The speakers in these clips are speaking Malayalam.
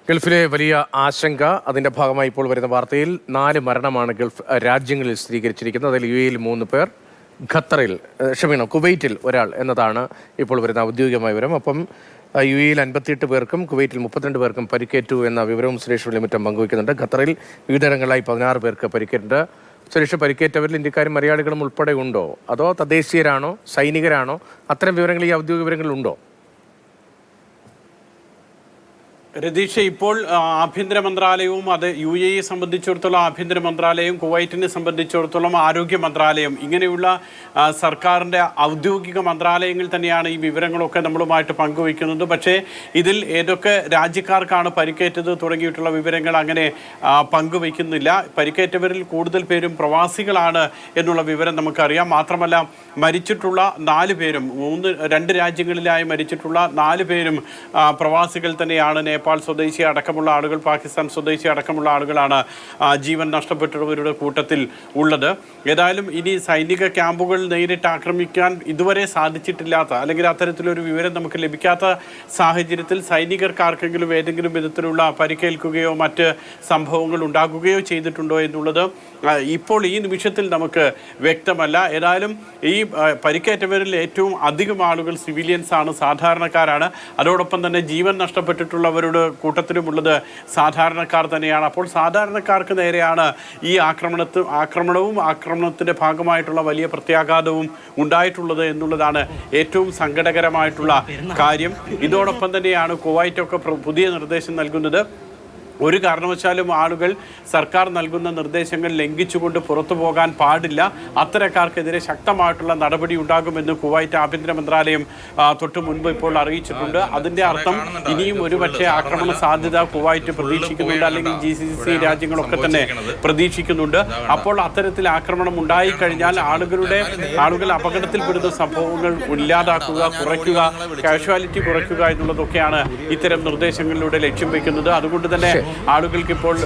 ഗൾഫിലെ വലിയ ആശങ്ക. അതിന്റെ ഭാഗമായി ഇപ്പോൾ വരുന്ന വാർത്തയിൽ 4 മരണമാണ് ഗൾഫ് രാജ്യങ്ങളിൽ സ്ഥിരീകരിച്ചിരിക്കുന്നത്. അതിൽ UAE-യിൽ 3 പേർ, കുവൈറ്റിൽ ഒരാൾ എന്നതാണ് ഇപ്പോൾ വരുന്ന ഔദ്യോഗികമായ വിവരം. ഒപ്പം UAE-യിൽ 58 പേർക്കും കുവൈറ്റിൽ 32 പേർക്കും പരിക്കേറ്റു എന്ന വിവരവും സുരേഷ് വെള്ളിമുറ്റം പങ്കുവയ്ക്കുന്നുണ്ട്. ഖത്തറിൽ വിവിധയിടങ്ങളിലായി 16 പേർക്ക് പരിക്കേറ്റുണ്ട്. സുരേഷ്, പരിക്കേറ്റവരിൽ ഇന്ത്യക്കാരും മലയാളികളും ഉൾപ്പെടെ ഉണ്ടോ, അതോ തദ്ദേശീയരാണോ, സൈനികരാണോ? അത്തരം വിവരങ്ങൾ ഈ ഔദ്യോഗിക വിവരങ്ങളുണ്ടോ? രതീഷ്, ഇപ്പോൾ ആഭ്യന്തര മന്ത്രാലയവും അത് UAE സംബന്ധിച്ചിടത്തോളം ആഭ്യന്തര മന്ത്രാലയം, കുവൈറ്റിനെ സംബന്ധിച്ചിടത്തോളം ആരോഗ്യ മന്ത്രാലയം, ഇങ്ങനെയുള്ള സർക്കാരിൻ്റെ ഔദ്യോഗിക മന്ത്രാലയങ്ങൾ തന്നെയാണ് ഈ വിവരങ്ങളൊക്കെ നമ്മളുമായിട്ട് പങ്കുവയ്ക്കുന്നത്. പക്ഷേ ഇതിൽ ഏതൊക്കെ രാജ്യക്കാർക്കാണ് പരിക്കേറ്റത് തുടങ്ങിയിട്ടുള്ള വിവരങ്ങൾ അങ്ങനെ പങ്കുവയ്ക്കുന്നില്ല. പരിക്കേറ്റവരിൽ കൂടുതൽ പേരും പ്രവാസികളാണ് എന്നുള്ള വിവരം നമുക്കറിയാം. മാത്രമല്ല, മരിച്ചിട്ടുള്ള 4 പേരും 2 രാജ്യങ്ങളിലായി മരിച്ചിട്ടുള്ള 4 പേരും പ്രവാസികൾ തന്നെയാണ്. നേപ്പാൾ സ്വദേശി അടക്കമുള്ള ആളുകൾ, പാകിസ്ഥാൻ സ്വദേശി അടക്കമുള്ള ആളുകളാണ് ജീവൻ നഷ്ടപ്പെട്ടവരുടെ കൂട്ടത്തിൽ ഉള്ളത്. ഏതായാലും ഇനി സൈനിക ക്യാമ്പുകൾ നേരിട്ട് ആക്രമിക്കാൻ ഇതുവരെ സാധിച്ചിട്ടില്ലാത്ത, അല്ലെങ്കിൽ അത്തരത്തിലൊരു വിവരം നമുക്ക് ലഭിക്കാത്ത സാഹചര്യത്തിൽ സൈനികർക്കാർക്കെങ്കിലും ഏതെങ്കിലും വിധത്തിലുള്ള പരിക്കേൽക്കുകയോ മറ്റ് സംഭവങ്ങൾ ഉണ്ടാകുകയോ ചെയ്തിട്ടുണ്ടോ എന്നുള്ളത് ഇപ്പോൾ ഈ നിമിഷത്തിൽ നമുക്ക് വ്യക്തമല്ല. ഏതായാലും ഈ പരിക്കേറ്റവരിൽ ഏറ്റവും അധികം ആളുകൾ സിവിലിയൻസ് ആണ്, സാധാരണക്കാരാണ്. അതോടൊപ്പം തന്നെ ജീവൻ നഷ്ടപ്പെട്ടിട്ടുള്ളവരുടെ കൂട്ടത്തിലുമുള്ളത് സാധാരണക്കാർ തന്നെയാണ്. അപ്പോൾ സാധാരണക്കാർക്ക് നേരെയാണ് ഈ ആക്രമണത്തിന്റെ ഭാഗമായിട്ടുള്ള വലിയ പ്രത്യാഘാതവും ഉണ്ടായിട്ടുള്ളത് എന്നുള്ളതാണ് ഏറ്റവും സങ്കടകരമായിട്ടുള്ള കാര്യം. ഇതോടൊപ്പം തന്നെയാണ് കുവൈറ്റൊക്കെ പുതിയ നിർദ്ദേശം നൽകുന്നത്. ഒരു കാരണവശാലും ആളുകൾ സർക്കാർ നൽകുന്ന നിർദ്ദേശങ്ങൾ ലംഘിച്ചുകൊണ്ട് പുറത്തു പോകാൻ പാടില്ല. അത്തരക്കാർക്കെതിരെ ശക്തമായിട്ടുള്ള നടപടി ഉണ്ടാകുമെന്ന് കുവൈറ്റ് ആഭ്യന്തര മന്ത്രാലയം തൊട്ടു മുൻപ് ഇപ്പോൾ അറിയിച്ചിട്ടുണ്ട്. അതിൻ്റെ അർത്ഥം ഇനിയും ഒരുപക്ഷെ ആക്രമണ സാധ്യത കുവൈറ്റ് പ്രതീക്ഷിക്കുന്നുണ്ട്, അല്ലെങ്കിൽ GCC രാജ്യങ്ങളൊക്കെ തന്നെ പ്രതീക്ഷിക്കുന്നുണ്ട്. അപ്പോൾ അത്തരത്തിൽ ആക്രമണം ഉണ്ടായിക്കഴിഞ്ഞാൽ ആളുകൾ അപകടത്തിൽപ്പെടുന്ന സംഭവങ്ങൾ ഇല്ലാതാക്കുക, കുറയ്ക്കുക, കാഷ്വാലിറ്റി കുറയ്ക്കുക എന്നുള്ളതൊക്കെയാണ് ഇത്തരം നിർദ്ദേശങ്ങളിലൂടെ ലക്ഷ്യം വയ്ക്കുന്നത്. അതുകൊണ്ട് തന്നെ ആളുകൾക്ക് ഇപ്പോൾ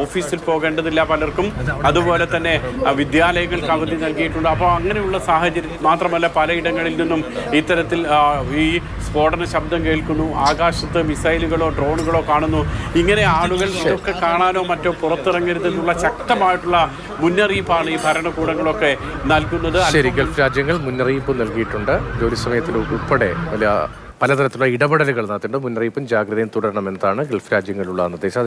ഓഫീസിൽ പോകേണ്ടതില്ല പലർക്കും. അതുപോലെ തന്നെ വിദ്യാലയങ്ങൾക്ക് അവധി നൽകിയിട്ടുണ്ട്. അപ്പോൾ അങ്ങനെയുള്ള സാഹചര്യം മാത്രമല്ല, പലയിടങ്ങളിൽ നിന്നും ഇത്തരത്തിൽ ഈ സ്ഫോടന ശബ്ദം കേൾക്കുന്നു, ആകാശത്ത് മിസൈലുകളോ ഡ്രോണുകളോ കാണുന്നു. ഇങ്ങനെ ആളുകൾ ഇതൊക്കെ കാണാനോ മറ്റോ പുറത്തിറങ്ങരുതെന്നുള്ള ശക്തമായിട്ടുള്ള മുന്നറിയിപ്പാണ് ഈ ഭരണകൂടങ്ങളൊക്കെ നൽകുന്നത്. ഗൾഫ് രാജ്യങ്ങൾ മുന്നറിയിപ്പ് നൽകിയിട്ടുണ്ട്. ജോലി സമയത്തിൽ ഉൾപ്പെടെ പലതരത്തിലുള്ള ഇടപെടലുകൾ നടത്തിയിട്ടുണ്ട്. മുന്നറിയിപ്പും ജാഗ്രതയും തുടരണമെന്നതാണ് ഗൾഫ് രാജ്യങ്ങളിലുള്ള നിർദ്ദേശം.